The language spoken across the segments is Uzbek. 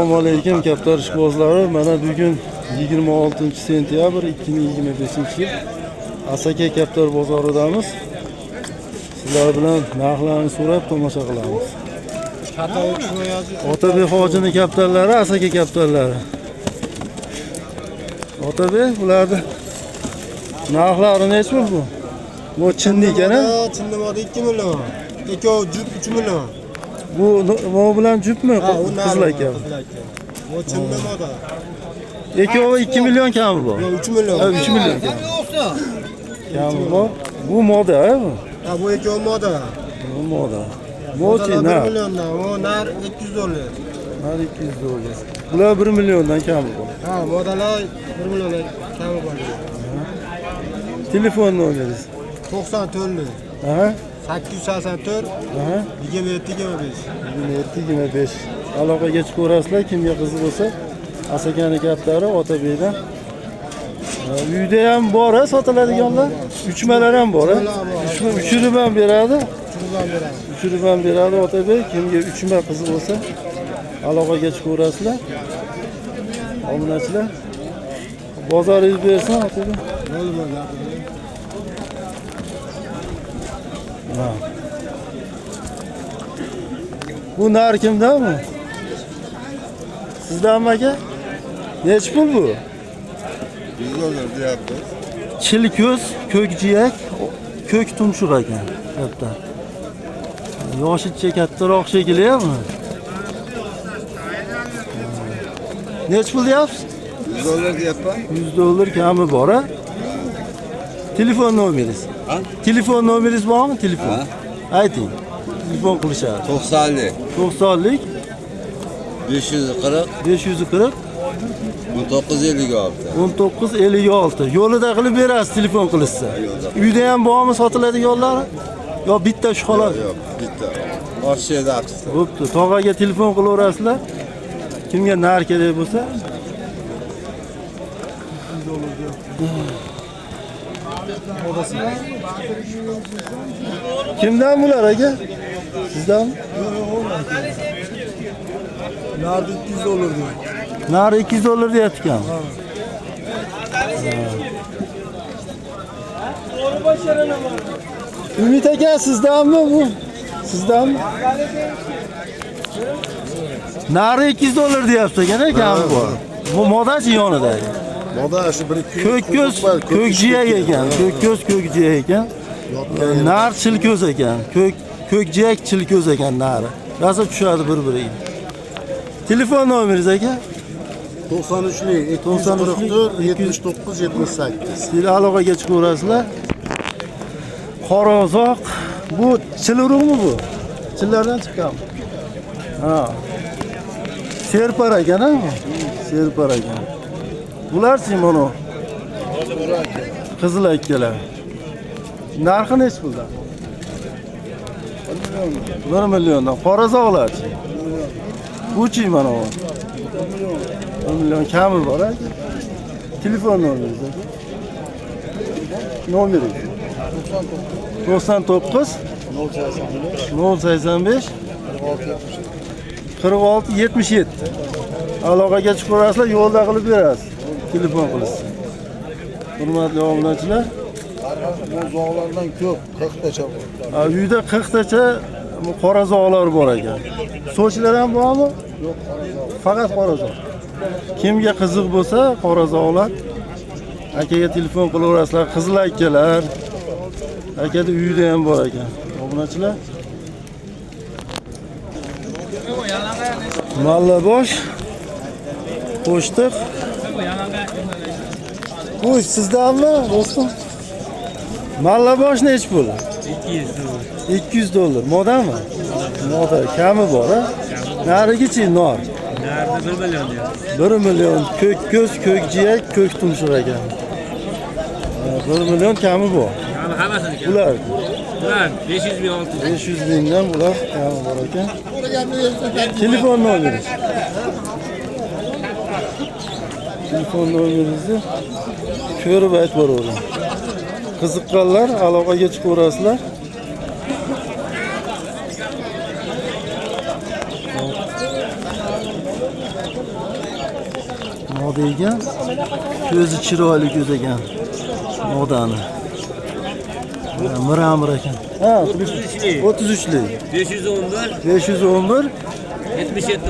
Assalomu alaykum kaptar ishbozlari. Mana bugun 26-sentyabr 2025-yil Asaka kaptar bozoridamiz. Sizlar bilan narxlarni so'rab tomosha qilamiz. Otabek hojining kaptarlari, Asaka kaptarlari. Otabek, bularni narxlari necha bu? Bu chinnikana? Chinnimada 2 million. Ikkov jup 3 million. Bu bilan jupmi? Qizil aka. Bu chinnimada. Ikkovi 2 million kami bu. 3 million. 3 million. Kami bu. Bu moda, bu. Ha, bu ikkov moda. Bu moda. Mochi na. 1 milliondan, o nar 200 dollar. Nar 200 dollar. Bular 1 milliondan kami bu. Ha, modalar 1 milliondan kami bor. Telefon nomeringiz? 94. Aha. 884. Aha. 27-25. Aloqaga chiqaverasizlar, kimga qiziq bo'lsa. Asakani kaptari Otabekdan. Uyda ham bor, sotiladiganlar. Uchmalar ham bor. Uchirib ham beradi. Uchirib ham beradi Otabek. Kimga uchma qiziq bo'lsa, aloqaga chiqaverasizlar. Obunachilar. Bozoringiz bersin Otabek. Bu nar kimdan mi? Sizdanmi aka? Necha pul bu? 100 dollar deyapti. Chilko'z, ko'kjiyak, ko'k tumshuq ekan. Katta. Yoshicha kattaroq shekillayapmi? Necha pul deyapsiz? 100 dollar deyapman. 100 dollar kami bor, ha? Telefon nomeringiz? Ha? Telefon nomeringiz bormi? Telefon. Ha? Ayting. Telefon qilishadi. 90lik. 90lik 540 540 1956. 1956. Yo'lida qilib berasiz telefon qilishsa. Uyda ham bormi sotiladiganlari? Yo bitta shu xolos. Yo'q, bitta. Orsheda aqsa. Bo'pti. Tog'aga telefon qilaverasizlar. Kimga nar kerak bo'lsa. Kimdan bular aka? Sizdan? Nardi 200 dollar diyor. Nar 200 dollar deyapti-kan. Ümit aka sizdanmi bu? Sizdanmi? Nar 200 dollar deyapti ekan kami bor. Bu modachi yonida. Moda şu bir Ko'kko'z, ko'kjiyak ekan. Ko'kko'z, ko'kjiyak ekan. Nar chilko'z ekan. Ko'kjiyak chilko'z ekan nari. Rosa tushadi bir-biriga. Telefon nomeringiz aka? 93'lik 244 79 78. Siz aloqaga chiqaverasizlar. Qorazoq. Bu chiluruqmi bu? Chillardan chiqqanmi? Ha. Serpar ekan, ha? Serpar ekan. Bular-chi mana? Qizil akkalar. Narxi necha puldan? 1 milliondan. Qorazoqlar-chi? Bu-chi mana bu? 1 million kami bor, aka. Telefon nomeringiz aka? Nomeringiz? 99 085 46 77. Aloqaga chiqaverasizlar, yo'lda qilib berasiz. Telefon qilasiz. Hurmatli obunachilar, Bu zog'lardan ko'p 40 tacha bor. uyda 40 tacha qora zog'lar bor ekan. Sochlar ham bormi? Yo'q, Faqat qora zog'. Kimga qiziq bo'lsa, qora zog'lar akaga telefon qilaverasizlar. Qizil akkalar. Akada uyda ham bor ekan. Obunachilar. Mallabosh. Qo'shtiq. Bu sizdanmi, do'stim? Mallabosh necha pul? 200 dollar. Modami? Moda. Kami bor, ha? Narigichi nor. Nerede 1 milyon diyor. 1 million ko'kko'z, ko'kjiyak, ko'k tumshuq ekan. 1 million kami bor. Yani hamasını ki. Bular Bular 500 bin 600 bin. 500 mingdan bular kami bor ekan. Telefon nomeringiz? Telefon nomeringizni ko'rib aytib boravering. Qiziqqanlar aloqaga chiqaverasizlar. Moda ekan. Ko'zi chiroyli ko'z ekan. Modani. Miramir ekan. Ha, 33'lü. 33lik. 511 511 77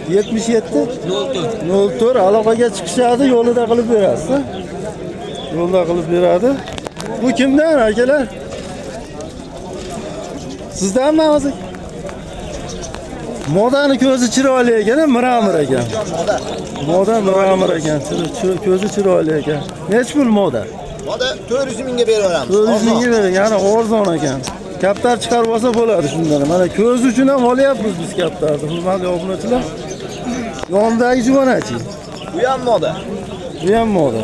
77 04. 04 aloqaga chiqishadi, yo'lida qilib berasiz. Yo'lda qilib beradi. Bu kimdan akalar? Sizdanmi hozir? Modani ko'zi chiroyli ekan, Miramir ekan. Moda Miramir ekan. Ko'zi chiroyli ekan. Nech pul moda? Moda 400 mingga beraveramiz. 400 mingga bering, ya'ni arzon ekan. Kaptar chiqarib olsa bo'ladi shundan. Mana ko'z uchun ham olyapmiz biz kaptarni. Hurmatli obunachilar. Yonidagi juvonachi. Bu ham moda. Bu ham moda.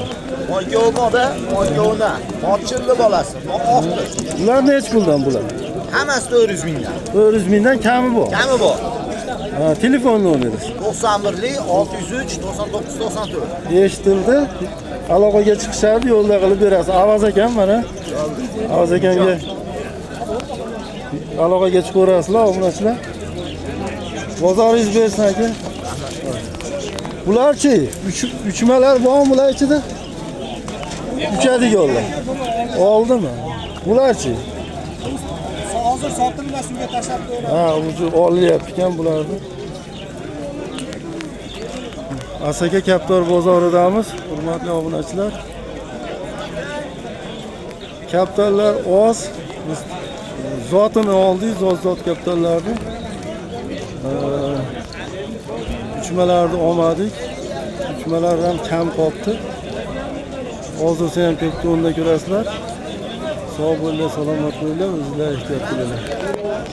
Mo'lkov moda, mo'lkovna. Mochilli bolasi. Oqdir. Ular nech puldan bular? Hammasi 400 mingdan. 400 mingdan kami bor. Kami bor. Ha, telefon nomeringiz. 91 603 99 94. Eshitildi. Aloqaga chiqishadi, yo'lda qilib berasiz. Avaz ekan mana. Avaz ekanga aloqaga chiqaverasizlar, obunachilar. Bozoringiz bersin aka. Bularchi, uchmalar bormi bular ichida? Uchadiganlar. Oldimi? Bularchi? Hozir sotilmas suvga tashlab qo'yamiz. Ha, uju olyapti ekan bularni. Asaka Kaptor bozoridamiz, hurmatli obunachilar. Kaptorlar oz. Biz zotini oldik, zot kaptorlarni. Uchmalarni olmadik. Uchmalar ham kam qoldi. Hozircha ham ko'p to'nda ko'rasizlar. Sog' bo'linglar, salomat bo'linglar, o'zingizlar ehtiyot qilinglar.